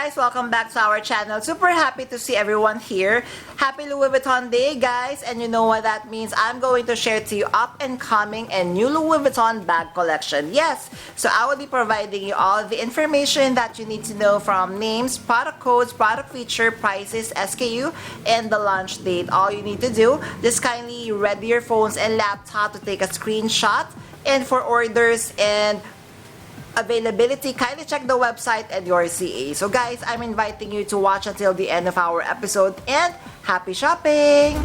guys, welcome back to our channel. Super happy to see everyone here. Happy Louis Vuitton Day, guys, and you know what that means. I'm going to share to you up and coming and new Louis Vuitton bag collection. Yes, so I will be providing you all the information that you need to know, from names, product codes, product feature, prices, SKU, and the launch date. All you need to do, just kindly ready your phones and laptop to take a screenshot, and for orders and availability, kindly check the website and your CA. So guys, I'm inviting you to watch until the end of our episode, and happy shopping!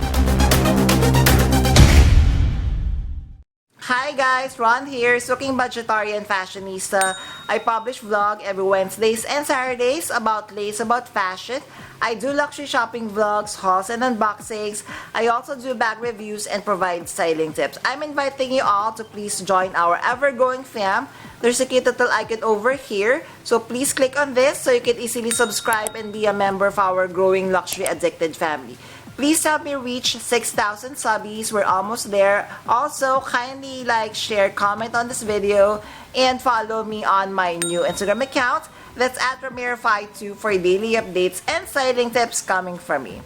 Hi guys, Ron here, Looking Budgetarian Fashionista. I publish vlog every Wednesdays and Saturdays about lace, about fashion. I do luxury shopping vlogs, hauls, and unboxings. I also do bag reviews and provide styling tips. I'm inviting you all to please join our ever-growing fam. There's a cute little icon over here, so please click on this so you can easily subscribe and be a member of our growing luxury addicted family. Please help me reach 6,000 subbies. We're almost there. Also, kindly like, share, comment on this video, and follow me on my new Instagram account. That's at Ramiro52 for daily updates and styling tips coming from me.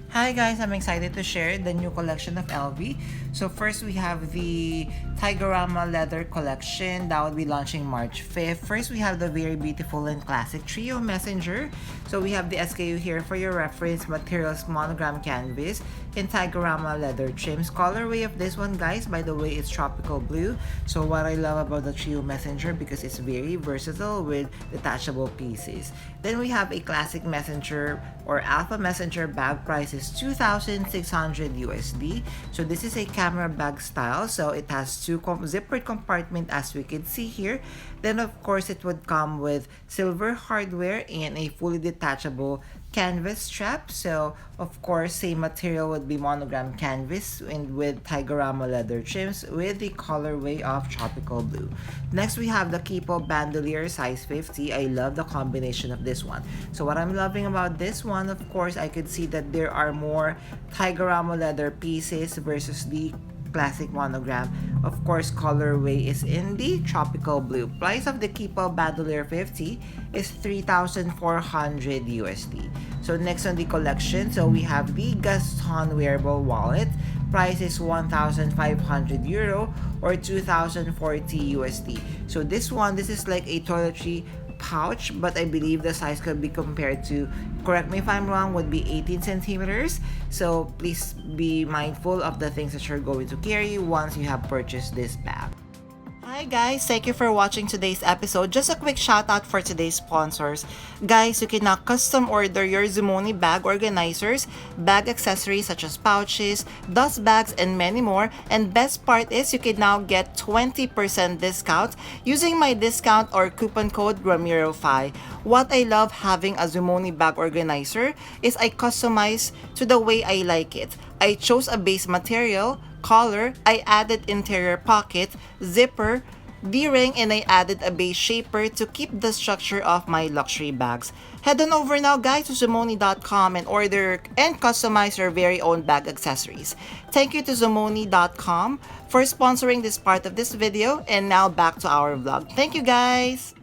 Hi guys, I'm excited to share the new collection of LV. So first we have the Tigorama leather collection that will be launching March 5th. First we have the very beautiful and classic trio messenger. So we have the SKU here for your reference. Materials monogram canvas in Tigorama leather trims. Colorway of this one, guys, by the way, it's tropical blue. So what I love about the trio messenger, because it's very versatile with detachable pieces. Then we have a classic messenger or alpha messenger bag. Price is 2,600 USD. So this is a camera bag style, so it has two zippered compartment as we can see here. Then of course it would come with silver hardware and a fully detachable canvas strap. So of course same material would be monogram canvas and with Tigorama leather trims with the colorway of tropical blue. Next we have the Keepo bandolier size 50. I love the combination of this one. So what I'm loving about this one, of course, I could see that there are more Tigorama leather pieces versus the classic monogram. Of course, colorway is in the tropical blue. Price of the Keepo bandolier 50 is 3,400 USD. So next on the collection, so we have the Gaston wearable wallet. Price is 1,500 euro or 2,040 USD. So this is like a toiletry pouch, but I believe the size could be compared to, correct me if I'm wrong, would be 18 centimeters. So please be mindful of the things that you're going to carry once you have purchased this bag. Hi guys, thank you for watching today's episode. Just a quick shout out for today's sponsors. Guys, you can now custom order your Zumoni bag organizers, bag accessories such as pouches, dust bags, and many more. And best part is you can now get 20% discount using my discount or coupon code Ramiro5. What I love having a Zumoni bag organizer is I customize to the way I like it. I chose a base material, collar, I added interior pocket, zipper, D-ring, and I added a base shaper to keep the structure of my luxury bags. Head on over now guys to Zumoni.com and order and customize your very own bag accessories. Thank you to Zumoni.com for sponsoring this part of this video, and now back to our vlog. Thank you guys!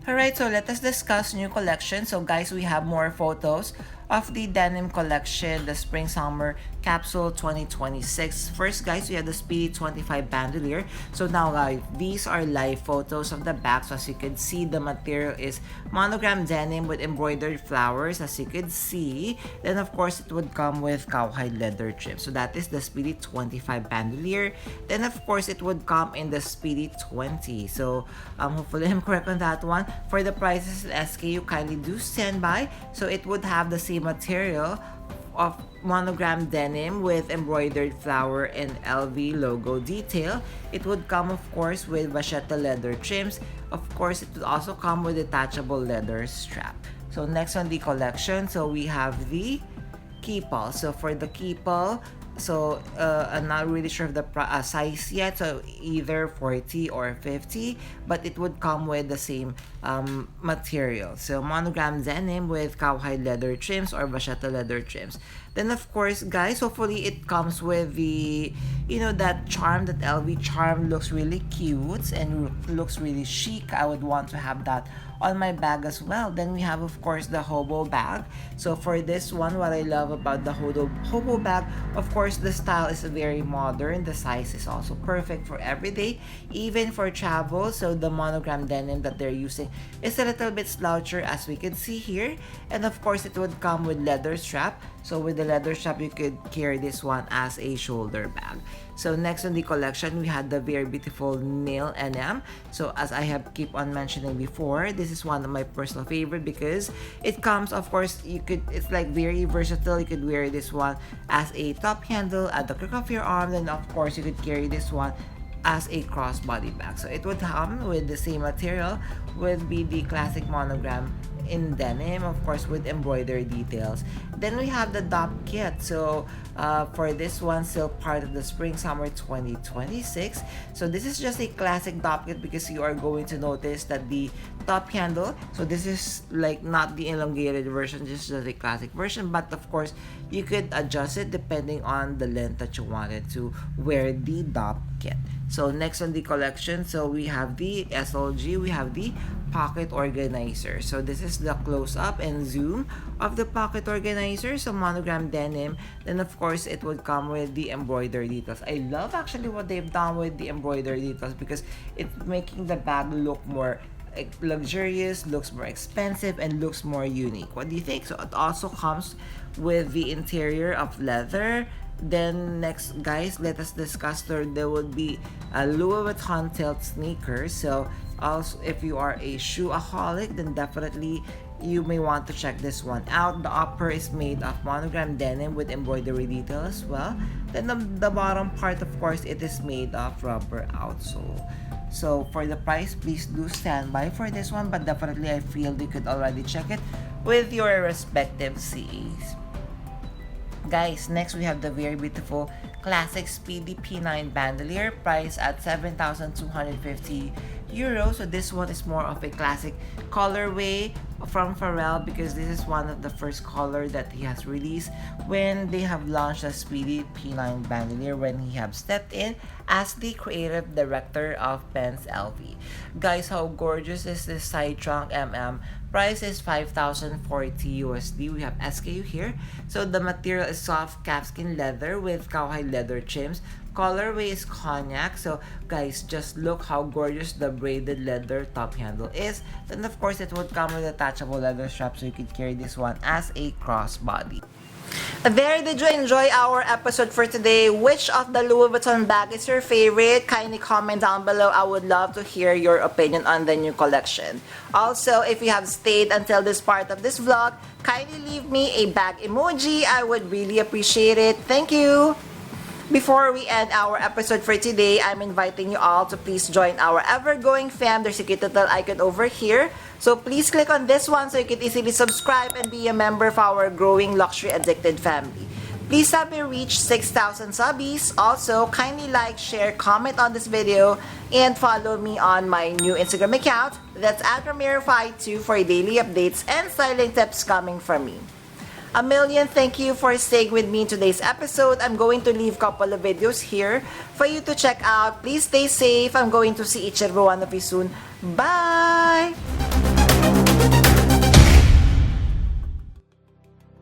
Alright, so let us discuss new collection. So guys, we have more photos of the denim collection, the spring summer capsule 2026. First guys, we have the Speedy 25 bandolier. So now guys, these are live photos of the bag. So as you can see, the material is monogram denim with embroidered flowers, as you can see. Then of course it would come with cowhide leather trim. So that is the Speedy 25 bandolier. Then of course it would come in the Speedy 20. So hopefully I'm correct on that one. For the prices and SKU, kindly do stand by. So it would have the same material of monogram denim with embroidered flower and LV logo detail. It would come of course with vachetta leather trims. Of course it would also come with detachable leather strap. So next on the collection, so we have the Keepo. So for the Keepo, so I'm not really sure of the size yet, so either 40 or 50, but it would come with the same material. So monogram denim with cowhide leather trims or vachetta leather trims. Then of course guys, hopefully it comes with the, you know, that charm, that LV charm looks really cute and looks really chic. I would want to have that on my bag as well. Then we have, of course, the hobo bag. So for this one, what I love about the hobo bag, of course, the style is very modern. The size is also perfect for everyday, even for travel. So the monogram denim that they're using is a little bit sloucher, as we can see here. And of course, it would come with leather strap. So with the leather strap, you could carry this one as a shoulder bag. So next on the collection, we had the very beautiful nail NM. So as I have keep on mentioning before, this is one of my personal favorite because it comes, of course, it's like very versatile. You could wear this one as a top handle at the crook of your arm. Then of course, you could carry this one as a crossbody bag. So it would come with the same material, would be the classic monogram in denim, of course, with embroidery details. Then we have the DOP kit. So for this one, still part of the spring summer 2026. So this is just a classic DOP kit because you are going to notice that the top handle, so this is like not the elongated version, just a classic version, but of course you could adjust it depending on the length that you wanted to wear the DOP kit. So next on the collection, so we have the SLG, we have the pocket organizer. So this is the close-up and zoom of the pocket organizer. So monogram denim. Then of course it would come with the embroidery details. I love actually what they've done with the embroidery details because it's making the bag look more luxurious, looks more expensive, and looks more unique. What do you think? So it also comes with the interior of leather. Then next, guys, let us discuss there would be a Louis Vuitton tilt sneakers. So also, if you are a shoeaholic, then definitely you may want to check this one out. The upper is made of monogram denim with embroidery detail as well. Then the bottom part, of course, it is made of rubber outsole. So for the price, please do stand by for this one, but definitely I feel you could already check it with your respective CAs. Guys, next we have the very beautiful classic Speedy P9 bandolier, priced at 7,250 euros. So this one is more of a classic colorway from Pharrell because this is one of the first color that he has released when they have launched a Speedy P9 bandolier, when he have stepped in as the creative director of Benz LV. Guys, how gorgeous is this side trunk Price is 5,040 USD. We have SKU here. So the material is soft calfskin leather with cowhide leather trims. Colorway is cognac. So guys, just look how gorgeous the braided leather top handle is. Then of course it would come with attachable leather strap, so you could carry this one as a crossbody. There, did you enjoy our episode for today? Which of the Louis Vuitton bag is your favorite? Kindly comment down below. I would love to hear your opinion on the new collection. Also, if you have stayed until this part of this vlog, kindly leave me a bag emoji. I would really appreciate it. Thank you! Before we end our episode for today, I'm inviting you all to please join our ever-growing fam. There's a cute little icon over here. So please click on this one so you can easily subscribe and be a member of our growing luxury addicted family. Please help me reach 6,000 subbies. Also, kindly like, share, comment on this video, and follow me on my new Instagram account. That's @Ramiro52 for daily updates and styling tips coming from me. A million thank you for staying with me in today's episode. I'm going to leave a couple of videos here for you to check out. Please stay safe. I'm going to see each and every one of you soon. Bye!